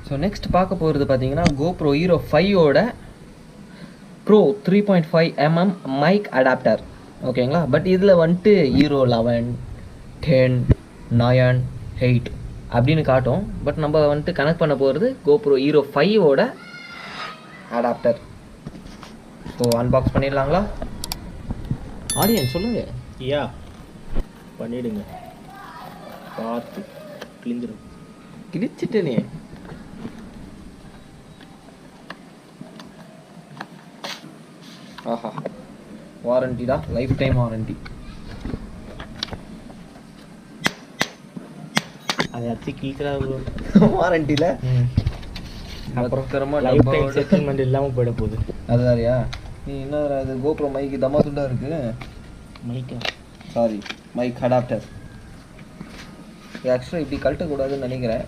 So next பார்க்க போகிறது பார்த்தீங்கன்னா GoPro Hero 5ஓட ப்ரோ 3.5mm மைக் அடாப்டர். ஓகேங்களா, பட் இதில் வந்துட்டு Hero 11, 10, 9, 8 அப்படின்னு காட்டும். பட் நம்ம வந்துட்டு கனெக்ட் பண்ண போகிறது GoPro Hero 5ஓட அடாப்டர். ஸோ அன்பாக்ஸ் பண்ணிடலாங்களா? ஆடியன்ஸ் சொல்லுங்கள். யா பண்ணிடுங்க, பார்த்து கிழிஞ்சிடும். கிழிச்சிட்டேனே. ஆஹா, வாரண்டிடா, லைஃப் டைம் வாரண்டி. அதை அச்சு கிழிக்கிறாங்க வாரண்டியில். அப்புறம் லைஃப் டைம் செட்டில்மெண்ட் இல்லாமல் போயிட போகுது. அதுதாரியா? நீ என்ன அது GoPro மைக்கு தம்மா துண்டா இருக்கு. மைக்கா? Sorry, mic adapter. ஆக்சுவலாக இப்படி கழட்டக்கூடாதுன்னு நினைக்கிறேன்.